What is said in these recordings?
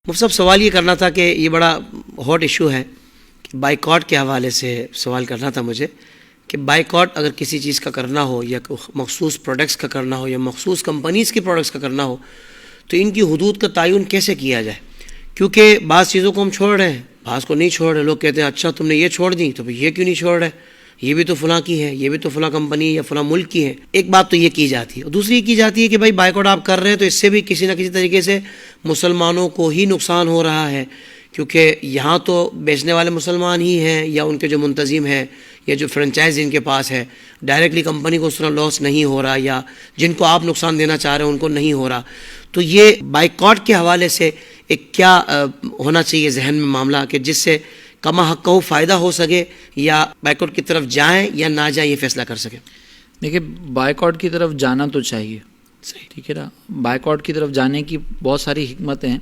مفتی صاحب سوال یہ کرنا تھا کہ یہ بڑا ہاٹ ایشو ہے کہ بائیکاٹ کے حوالے سے سوال کرنا تھا مجھے کہ بائیکاٹ اگر کسی چیز کا کرنا ہو یا مخصوص پروڈکٹس کا کرنا ہو یا مخصوص کمپنیز کے پروڈکٹس کا کرنا ہو تو ان کی حدود کا تعین کیسے کیا جائے؟ کیونکہ بعض چیزوں کو ہم چھوڑ رہے ہیں، بعض کو نہیں چھوڑ رہے. لوگ کہتے ہیں اچھا تم نے یہ چھوڑ دی تو یہ کیوں نہیں چھوڑ رہے، یہ بھی تو فلاں کی ہے، یہ بھی تو فلاں کمپنی یا فلاں ملک کی ہے. ایک بات تو یہ کی جاتی ہے. اور دوسری یہ کی جاتی ہے کہ بھائی بائیکاٹ آپ کر رہے ہیں تو اس سے بھی کسی نہ کسی طریقے سے مسلمانوں کو ہی نقصان ہو رہا ہے، کیونکہ یہاں تو بیچنے والے مسلمان ہی ہیں یا ان کے جو منتظم ہیں یا جو فرنچائز ان کے پاس ہے. ڈائریکٹلی کمپنی کو اس طرح لاس نہیں ہو رہا یا جن کو آپ نقصان دینا چاہ رہے ہیں ان کو نہیں ہو رہا. تو یہ بائیکاٹ کے حوالے سے ایک کیا ہونا چاہیے ذہن میں معاملہ کہ جس سے کما حق کو فائدہ ہو سکے، یا بائیکاٹ کی طرف جائیں یا نہ جائیں یہ فیصلہ کر سکیں؟ دیکھیے، بائیکاٹ کی طرف جانا تو چاہیے، صحیح، ٹھیک ہے نا. بائیکاٹ کی طرف جانے کی بہت ساری حکمتیں ہیں،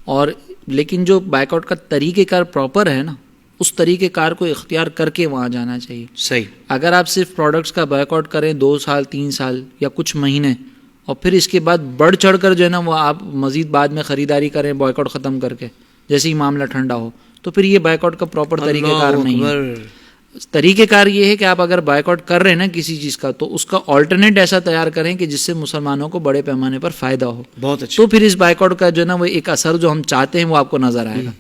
اور لیکن جو بائیکاٹ کا طریقہ کار پراپر ہے نا، اس طریقہ کار کو اختیار کر کے وہاں جانا چاہیے. صحیح. اگر آپ صرف پروڈکٹس کا بائیکاٹ کریں 2 سال 3 سال یا کچھ مہینے، اور پھر اس کے بعد بڑھ چڑھ کر جو ہے نا وہ آپ مزید بعد میں خریداری کریں بائیکاٹ ختم کر کے جیسے ہی معاملہ ٹھنڈا ہو، تو پھر یہ بائیکاٹ کا پراپر طریقہ کار نہیں ہے. طریقہ کار یہ ہے کہ آپ اگر بائیکاٹ کر رہے ہیں نا کسی چیز کا، تو اس کا آلٹرنیٹ ایسا تیار کریں کہ جس سے مسلمانوں کو بڑے پیمانے پر فائدہ ہو. بہت اچھا. تو پھر اس بائیکاٹ کا جو ہے نا وہ ایک اثر جو ہم چاہتے ہیں وہ آپ کو نظر آئے گا.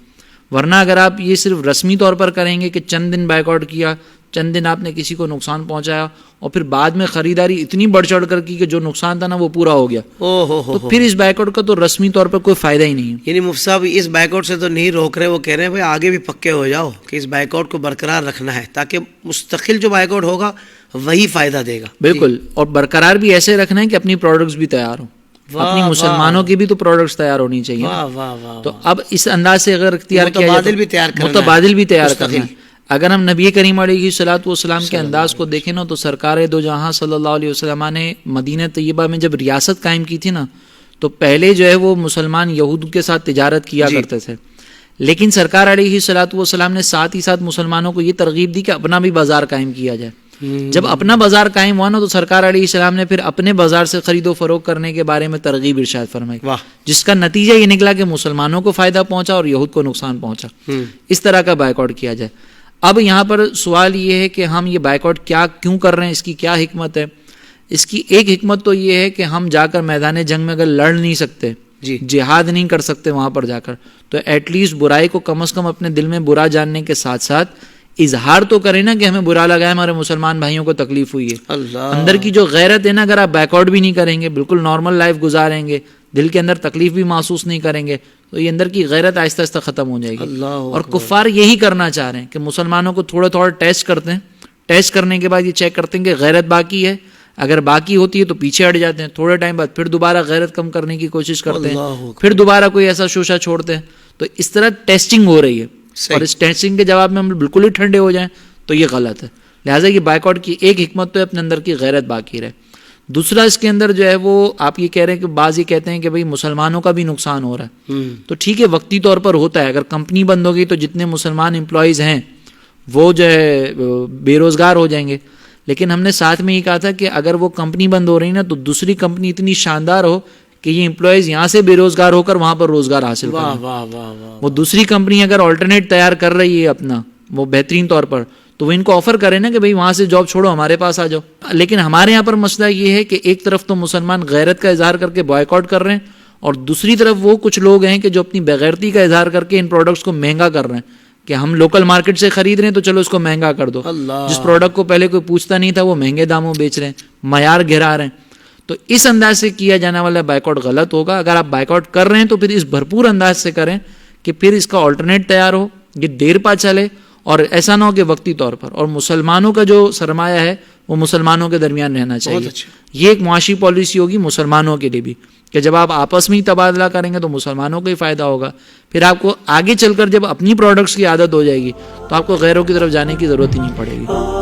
ورنہ اگر آپ یہ صرف رسمی طور پر کریں گے کہ چند دن بائیکاٹ کیا، چند دن آپ نے کسی کو نقصان پہنچایا، اور پھر بعد میں خریداری اتنی بڑھ چڑھ کر کی کہ جو نقصان تھا نا وہ پورا ہو گیا، تو پھر اس بائیکاٹ کا تو رسمی طور پر کوئی فائدہ ہی نہیں ہے. یعنی مفتی صاحب اس بائیکاٹ سے تو نہیں روک رہے، وہ کہہ رہے ہیں بھائی آگے بھی پکے ہو جاؤ کہ اس بائیکاٹ کو برقرار رکھنا ہے تاکہ مستقل جو بائیکاٹ ہوگا وہی فائدہ دے گا. بالکل، اور برقرار بھی ایسے رکھنا ہے کہ اپنی پروڈکٹس بھی تیار ہوں، اپنی مسلمانوں کی بھی تو پروڈکٹس تیار ہونی چاہیے. تو اب اس انداز سے اگر اختیار کیا متبادل بھی تیار کرنا ہے. اگر ہم نبی کریم علیہ الصلوۃ والسلام کے انداز کو دیکھیں نا، تو سرکار دو جہاں صلی اللہ علیہ وسلم نے مدینہ طیبہ میں جب ریاست قائم کی تھی نا، تو پہلے جو ہے وہ مسلمان یہود کے ساتھ تجارت کیا کرتے تھے، لیکن سرکار علیہ الصلوۃ والسلام نے ساتھ ہی ساتھ مسلمانوں کو یہ ترغیب دی کہ اپنا بھی بازار قائم کیا جائے. جب اپنا بازار قائم ہوا نا، تو سرکار علیہ السلام نے پھر اپنے بازار سے خرید و فروخت کرنے کے بارے میں ترغیب ارشاد فرمائی، جس کا نتیجہ یہ نکلا کہ مسلمانوں کو فائدہ پہنچا اور یہود کو نقصان پہنچا. اس طرح کا بائیکاٹ کیا جائے. اب یہاں پر سوال یہ ہے کہ ہم یہ بائیکاٹ کیوں کر رہے ہیں، اس کی کیا حکمت ہے؟ اس کی ایک حکمت تو یہ ہے کہ ہم جا کر میدان جنگ میں اگر لڑ نہیں سکتے، جہاد نہیں کر سکتے وہاں پر جا کر، تو ایٹ لیسٹ برائی کو کم از کم اپنے دل میں برا جاننے کے ساتھ ساتھ اظہار تو کریں نا کہ ہمیں برا لگا ہے، ہمارے مسلمان بھائیوں کو تکلیف ہوئی ہے. اندر کی جو غیرت ہے نا، اگر آپ بائیکاٹ بھی نہیں کریں گے، بالکل نارمل لائف گزاریں گے، دل کے اندر تکلیف بھی محسوس نہیں کریں گے، تو یہ اندر کی غیرت آہستہ آہستہ ختم ہو جائے گی. اور کفار یہی کرنا چاہ رہے ہیں کہ مسلمانوں کو تھوڑا تھوڑا ٹیسٹ کرتے ہیں، ٹیسٹ کرنے کے بعد یہ چیک کرتے ہیں کہ غیرت باقی ہے. اگر باقی ہوتی ہے تو پیچھے ہٹ جاتے ہیں، تھوڑے ٹائم بعد پھر دوبارہ غیرت کم کرنے کی کوشش کرتے ہیں، پھر دوبارہ کوئی ایسا شوشہ چھوڑتے ہیں. تو اس طرح ٹیسٹنگ ہو رہی ہے، اور اس ٹیسٹنگ کے جواب میں ہم بالکل ہی ٹھنڈے ہو جائیں تو یہ غلط ہے. لہٰذا یہ بائیکاٹ کی ایک حکمت تو ہے اپنے اندر کی غیرت باقی رہے. دوسرا اس کے اندر جو ہے وہ آپ یہ کہہ رہے ہیں کہ بعض یہ کہتے ہیں کہ بھئی مسلمانوں کا بھی نقصان ہو رہا ہے، تو ٹھیک ہے وقتی طور پر ہوتا ہے. اگر کمپنی بند ہوگی تو جتنے مسلمان امپلائیز ہیں وہ جو ہے بے روزگار ہو جائیں گے. لیکن ہم نے ساتھ میں یہ کہا تھا کہ اگر وہ کمپنی بند ہو رہی نا، تو دوسری کمپنی اتنی شاندار ہو کہ یہ امپلائیز یہاں سے بے روزگار ہو کر وہاں پر روزگار حاصل کریں. وہ دوسری کمپنی اگر آلٹرنیٹ تیار کر رہی ہے اپنا وہ بہترین طور پر، تو وہ ان کو آفر کرے نا کہ بھئی وہاں سے جاب چھوڑو ہمارے پاس آ جاؤ. لیکن ہمارے یہاں پر مسئلہ یہ ہے کہ ایک طرف تو مسلمان غیرت کا اظہار کر کے بائیکاٹ کر رہے ہیں، اور دوسری طرف وہ کچھ لوگ ہیں کہ جو اپنی بغیرتی کا اظہار کر کے ان پروڈکٹس کو مہنگا کر رہے ہیں کہ ہم لوکل مارکیٹ سے خرید رہے ہیں تو چلو اس کو مہنگا کر دو. جس پروڈکٹ کو پہلے کوئی پوچھتا نہیں تھا وہ مہنگے داموں بیچ رہے ہیں، معیار گرا رہے ہیں. تو اس انداز سے کیا جانے والا بائیکاٹ غلط ہوگا. اگر آپ بائیکاٹ کر رہے ہیں تو پھر اس بھرپور انداز سے کریں کہ پھر اس کا آلٹرنیٹ تیار ہو، یہ دیر پا چلے، اور ایسا نہ ہو کہ وقتی طور پر. اور مسلمانوں کا جو سرمایہ ہے وہ مسلمانوں کے درمیان رہنا چاہیے. یہ ایک معاشی پالیسی ہوگی مسلمانوں کے لیے بھی کہ جب آپ آپس میں ہی تبادلہ کریں گے تو مسلمانوں کو ہی فائدہ ہوگا. پھر آپ کو آگے چل کر جب اپنی پروڈکٹس کی عادت ہو جائے گی تو آپ کو غیروں کی طرف جانے کی ضرورت ہی نہیں پڑے گی.